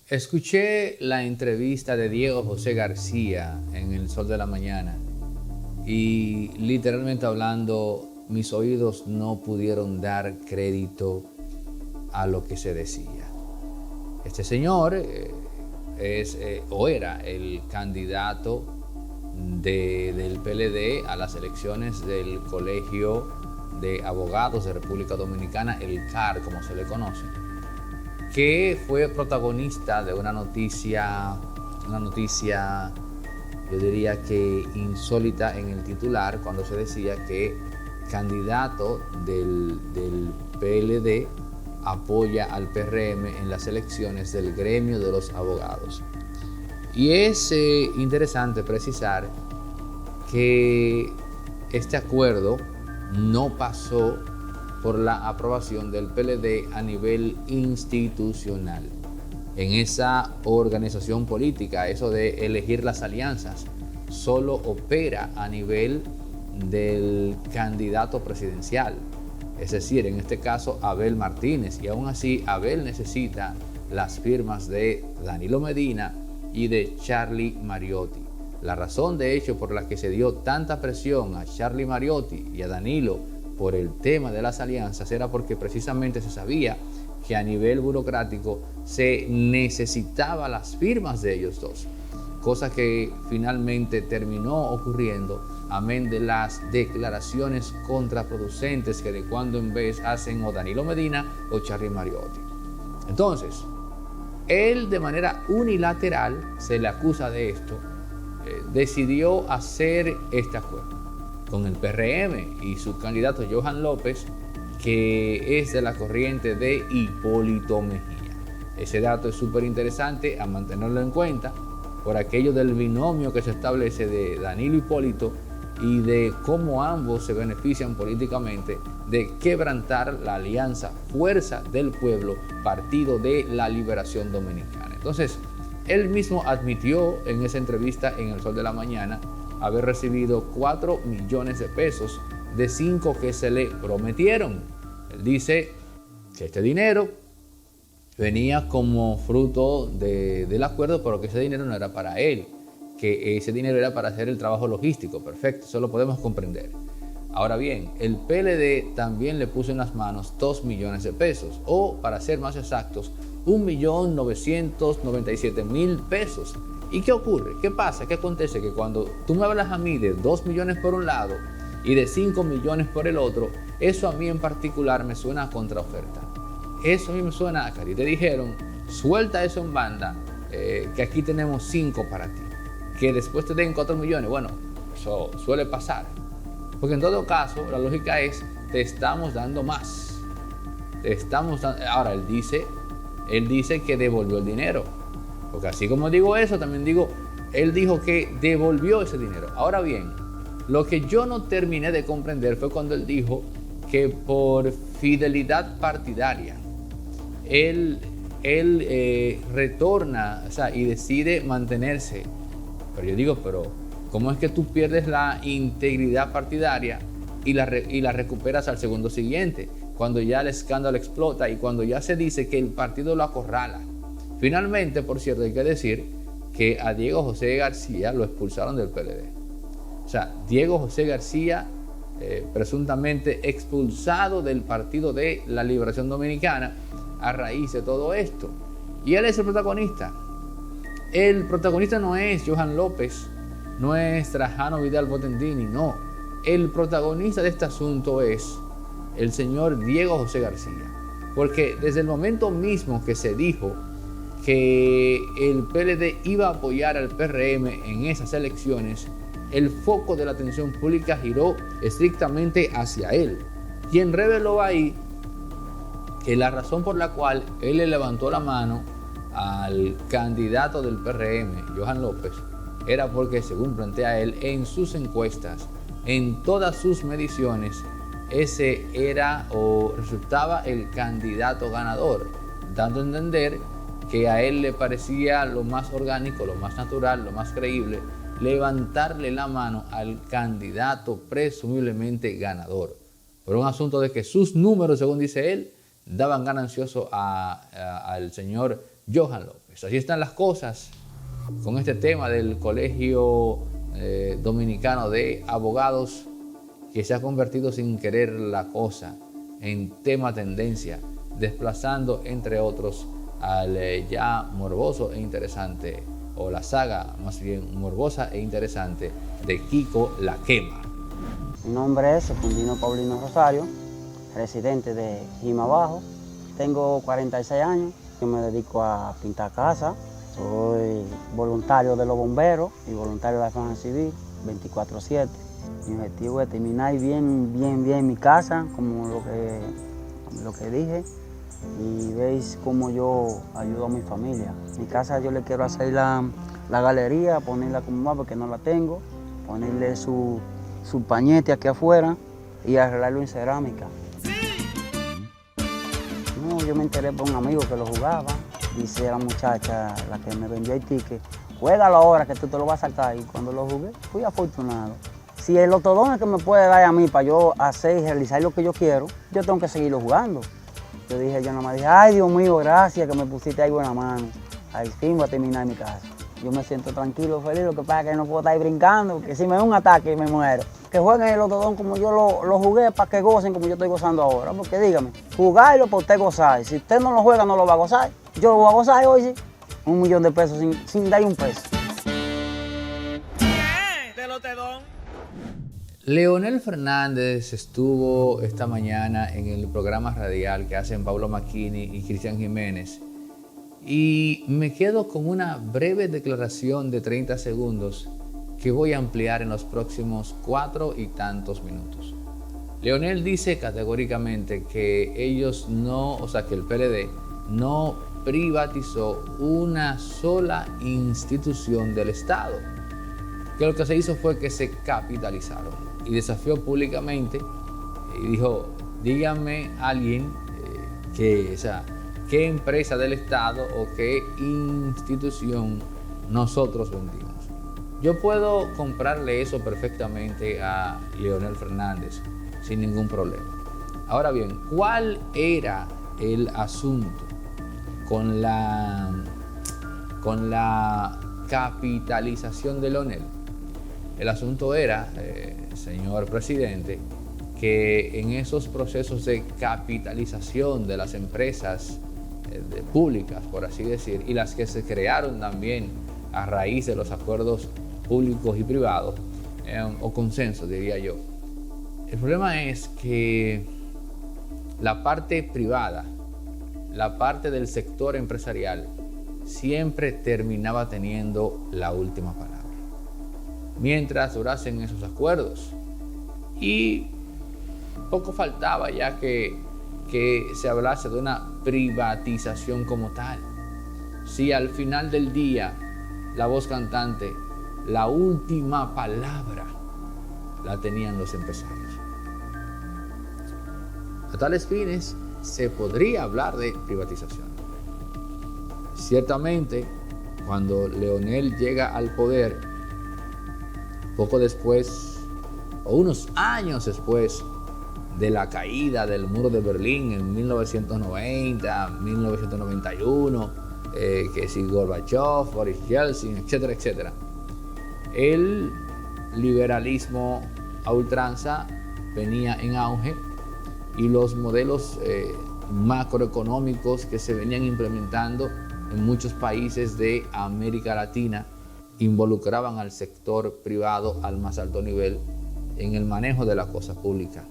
Escuché la entrevista de Diego José García en El Sol de la Mañana y literalmente hablando, mis oídos no pudieron dar crédito a lo que se decía. Este señor era el candidato del PLD a las elecciones del Colegio de Abogados de República Dominicana, el CAR, como se le conoce, que fue protagonista de una noticia, yo diría que insólita en el titular, cuando se decía que candidato del PLD apoya al PRM en las elecciones del gremio de los abogados. Y es interesante precisar que este acuerdo no pasó por la aprobación del PLD a nivel institucional. En esa organización política, eso de elegir las alianzas, solo opera a nivel del candidato presidencial. Es decir, en este caso, Abel Martínez. Y aún así, Abel necesita las firmas de Danilo Medina y de Charlie Mariotti. La razón, de hecho, por la que se dio tanta presión a Charlie Mariotti y a Danilo por el tema de las alianzas era porque precisamente se sabía que a nivel burocrático se necesitaba las firmas de ellos dos, cosa que finalmente terminó ocurriendo, amén de las declaraciones contraproducentes que de cuando en vez hacen o Danilo Medina o Charlie Mariotti. Entonces, él de manera unilateral, se le acusa de esto, decidió hacer este acuerdo con el PRM y su candidato Johan López, que es de la corriente de Hipólito Mejía. Ese dato es súper interesante a mantenerlo en cuenta por aquello del binomio que se establece de Danilo Hipólito y de cómo ambos se benefician políticamente de quebrantar la alianza Fuerza del Pueblo, Partido de la Liberación Dominicana. Entonces, él mismo admitió en esa entrevista en El Sol de la Mañana haber recibido 4 millones de pesos de 5 que se le prometieron. Él dice que este dinero venía como fruto del acuerdo, pero que ese dinero no era para él, que ese dinero era para hacer el trabajo logístico. Perfecto, eso lo podemos comprender. Ahora bien, el PLD también le puso en las manos 2 millones de pesos, o para ser más exactos, 1.997.000 pesos. ¿Y qué ocurre? ¿Qué pasa? ¿Qué acontece? Que cuando tú me hablas a mí de 2 millones por un lado y de 5 millones por el otro, eso a mí en particular me suena a contraoferta. Eso a mí me suena a que a ti te dijeron, suelta eso en banda, que aquí tenemos 5 para ti. Que después te den 4 millones. Bueno, eso suele pasar. Porque en todo caso, la lógica es, te estamos dando más. Ahora, él dice que devolvió el dinero. Porque así como digo eso, también digo, él dijo que devolvió ese dinero. Ahora bien, lo que yo no terminé de comprender fue cuando él dijo que por fidelidad partidaria, él retorna, o sea, y decide mantenerse. Pero yo digo, ¿cómo es que tú pierdes la integridad partidaria y la recuperas al segundo siguiente? Cuando ya el escándalo explota y cuando ya se dice que el partido lo acorrala. Finalmente, por cierto, hay que decir que a Diego José García lo expulsaron del PLD. O sea, Diego José García, presuntamente expulsado del Partido de la Liberación Dominicana a raíz de todo esto. Y él es el protagonista. El protagonista no es Johan López, no es Trajano Vidal Botendini, no. El protagonista de este asunto es el señor Diego José García. Porque desde el momento mismo que se dijo que el PLD iba a apoyar al PRM en esas elecciones, el foco de la atención pública giró estrictamente hacia él, quien reveló ahí que la razón por la cual él le levantó la mano al candidato del PRM, Johan López, era porque, según plantea él, en sus encuestas, en todas sus mediciones, ese era o resultaba el candidato ganador, dando a entender que a él le parecía lo más orgánico, lo más natural, lo más creíble, levantarle la mano al candidato presumiblemente ganador. Por un asunto de que sus números, según dice él, daban ganancioso al señor Johan López. Pues así están las cosas con este tema del Colegio Dominicano de Abogados, que se ha convertido sin querer la cosa en tema tendencia, desplazando entre otros al ya morboso e interesante, o la saga más bien morbosa e interesante de Kiko La Quema. Mi nombre es Secundino Paulino Rosario, residente de Jimabajo. Tengo 46 años, yo me dedico a pintar casas, soy voluntario de los bomberos y voluntario de la defensa civil 24/7. Mi objetivo es terminar bien mi casa, como lo que dije, y veis cómo yo ayudo a mi familia. Mi casa yo le quiero hacer la galería, ponerla como va porque no la tengo, ponerle su pañete aquí afuera y arreglarlo en cerámica. No, yo me enteré por un amigo que lo jugaba. Dice la muchacha, la que me vendió el ticket, juégalo ahora que tú te lo vas a sacar. Y cuando lo jugué, fui afortunado. Si el otodón es que me puede dar a mí para yo hacer y realizar lo que yo quiero, yo tengo que seguirlo jugando. Yo nada más dije, ay Dios mío, gracias que me pusiste algo en la mano. Al fin voy a terminar mi casa. Yo me siento tranquilo, feliz, lo que pasa es que no puedo estar ahí brincando, porque si me da un ataque me muero. Que jueguen el otodón como yo lo jugué, para que gocen como yo estoy gozando ahora. Porque dígame, jugarlo para usted gozar. Si usted no lo juega, no lo va a gozar. Yo lo voy a gozar hoy, sí. 1 millón de pesos sin dar un peso. Leonel Fernández estuvo esta mañana en el programa radial que hacen Pablo Macchini y Cristian Jiménez, y me quedo con una breve declaración de 30 segundos que voy a ampliar en los próximos 4 y tantos minutos. Leonel dice categóricamente que que el PLD no privatizó una sola institución del Estado, que lo que se hizo fue que se capitalizaron, y desafió públicamente y dijo, díganme alguien qué empresa del Estado o qué institución nosotros vendimos. Yo puedo comprarle eso perfectamente a Leonel Fernández sin ningún problema. Ahora bien, ¿cuál era el asunto con la capitalización de Leonel? El asunto era, señor presidente, que en esos procesos de capitalización de las empresas públicas, por así decir, y las que se crearon también a raíz de los acuerdos públicos y privados, o consensos, diría yo. El problema es que la parte privada, la parte del sector empresarial, siempre terminaba teniendo la última palabra, mientras durasen esos acuerdos. Y poco faltaba ya que se hablase de una privatización como tal. Si al final del día la voz cantante, la última palabra la tenían los empresarios. A tales fines se podría hablar de privatización. Ciertamente, cuando Leonel llega al poder, poco después, o unos años después de la caída del muro de Berlín en 1990, 1991, que si Gorbachev, Boris Yeltsin, etcétera, etcétera, el liberalismo a ultranza venía en auge y los modelos macroeconómicos que se venían implementando en muchos países de América Latina involucraban al sector privado al más alto nivel en el manejo de la cosa pública.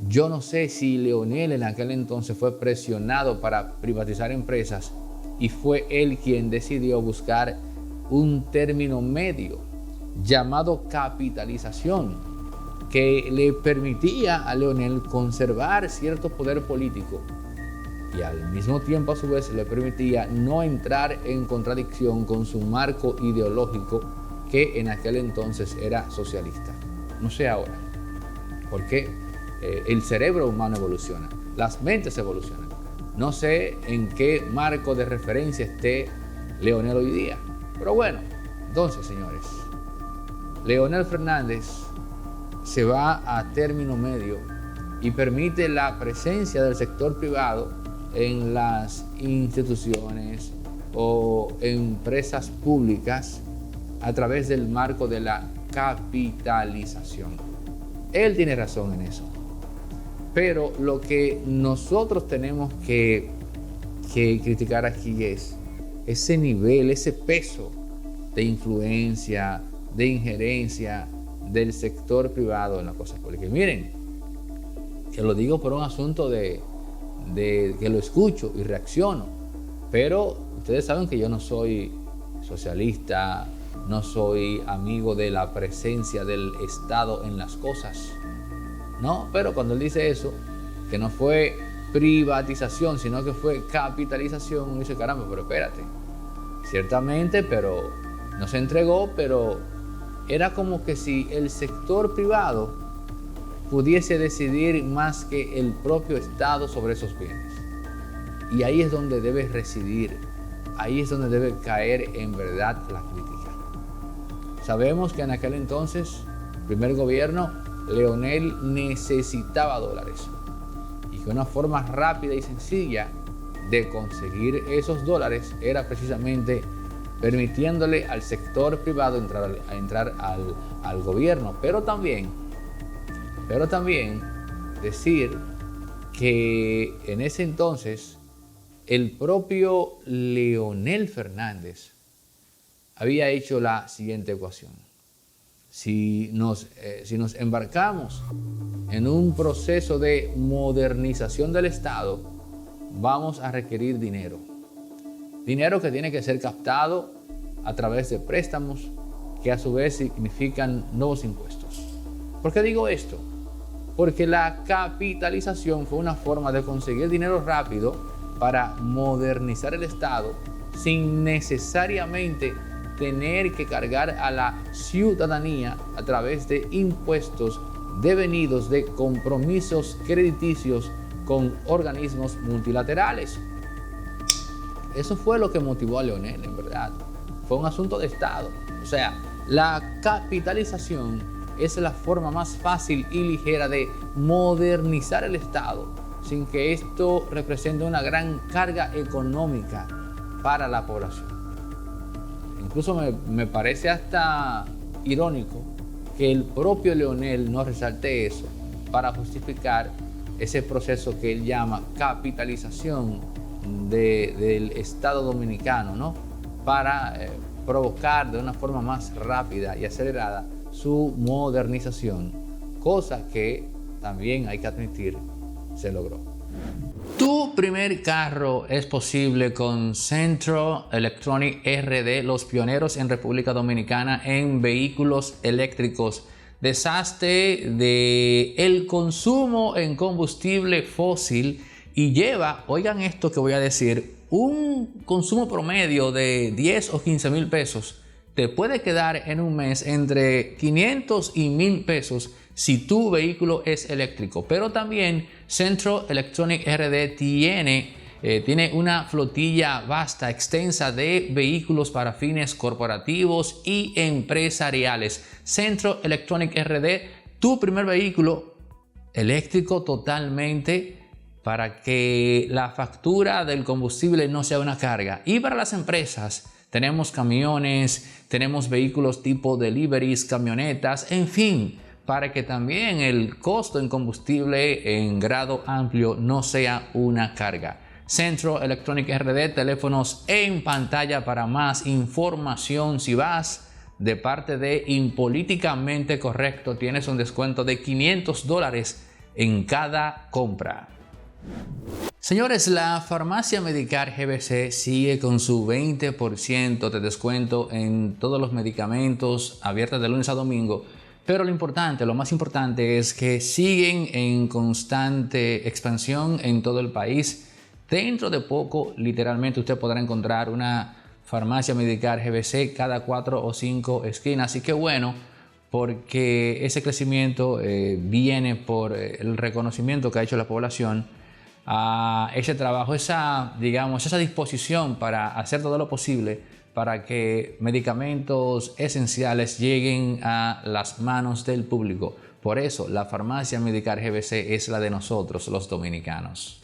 Yo no sé si Leonel en aquel entonces fue presionado para privatizar empresas y fue él quien decidió buscar un término medio llamado capitalización, que le permitía a Leonel conservar cierto poder político y al mismo tiempo a su vez le permitía no entrar en contradicción con su marco ideológico, que en aquel entonces era socialista. No sé ahora, porque el cerebro humano evoluciona, las mentes evolucionan. No sé en qué marco de referencia esté Leonel hoy día, pero bueno, entonces señores, Leonel Fernández se va a término medio y permite la presencia del sector privado en las instituciones o empresas públicas a través del marco de la capitalización. Él tiene razón en eso. Pero lo que nosotros tenemos que criticar aquí es ese nivel, ese peso de influencia, de injerencia del sector privado en las cosas públicas. Miren, que lo digo por un asunto de que lo escucho y reacciono, pero ustedes saben que yo no soy socialista, no soy amigo de la presencia del Estado en las cosas, no, pero cuando él dice eso, que no fue privatización, sino que fue capitalización, uno dice, caramba, pero espérate, ciertamente, pero no se entregó, pero era como que si el sector privado pudiese decidir más que el propio Estado sobre esos bienes. Y ahí es donde debe residir, ahí es donde debe caer en verdad la crítica. Sabemos que en aquel entonces, primer gobierno, Leonel necesitaba dólares y que una forma rápida y sencilla de conseguir esos dólares era precisamente permitiéndole al sector privado entrar al gobierno, pero también decir que en ese entonces el propio Leonel Fernández había hecho la siguiente ecuación. Si nos embarcamos en un proceso de modernización del Estado, vamos a requerir dinero. Dinero que tiene que ser captado a través de préstamos que a su vez significan nuevos impuestos. ¿Por qué digo esto? Porque la capitalización fue una forma de conseguir dinero rápido para modernizar el Estado sin necesariamente tener que cargar a la ciudadanía a través de impuestos devenidos de compromisos crediticios con organismos multilaterales. Eso fue lo que motivó a Leonel, en verdad. Fue un asunto de Estado. O sea, la capitalización es la forma más fácil y ligera de modernizar el Estado sin que esto represente una gran carga económica para la población. Incluso me parece hasta irónico que el propio Leonel no resalte eso para justificar ese proceso que él llama capitalización del Estado dominicano, ¿no? Para provocar de una forma más rápida y acelerada su modernización, cosa que también hay que admitir se logró. Tu primer carro es posible con Centro Electronic RD, los pioneros en República Dominicana en vehículos eléctricos. Deshazte del consumo en combustible fósil y lleva, oigan esto que voy a decir, un consumo promedio de 10 o 15 mil pesos. Te puede quedar en un mes entre 500 y 1000 pesos si tu vehículo es eléctrico. Pero también Centro Electronic RD tiene una flotilla vasta, extensa de vehículos para fines corporativos y empresariales. Centro Electronic RD, tu primer vehículo eléctrico totalmente, para que la factura del combustible no sea una carga. Y para las empresas, tenemos camiones, tenemos vehículos tipo deliveries, camionetas, en fin, para que también el costo en combustible en grado amplio no sea una carga. Centro Electronic RD, teléfonos en pantalla para más información. Si vas de parte de Impolíticamente Correcto, tienes un descuento de $500 en cada compra. Señores, la farmacia Medicar GBC sigue con su 20% de descuento en todos los medicamentos, abiertas de lunes a domingo. Pero lo más importante es que siguen en constante expansión en todo el país. Dentro de poco, literalmente, usted podrá encontrar una farmacia Medicar GBC cada 4 o 5 esquinas. Así que bueno, porque ese crecimiento viene por el reconocimiento que ha hecho la población a ese trabajo, esa disposición para hacer todo lo posible para que medicamentos esenciales lleguen a las manos del público. Por eso, la farmacia Medicar GBC es la de nosotros, los dominicanos.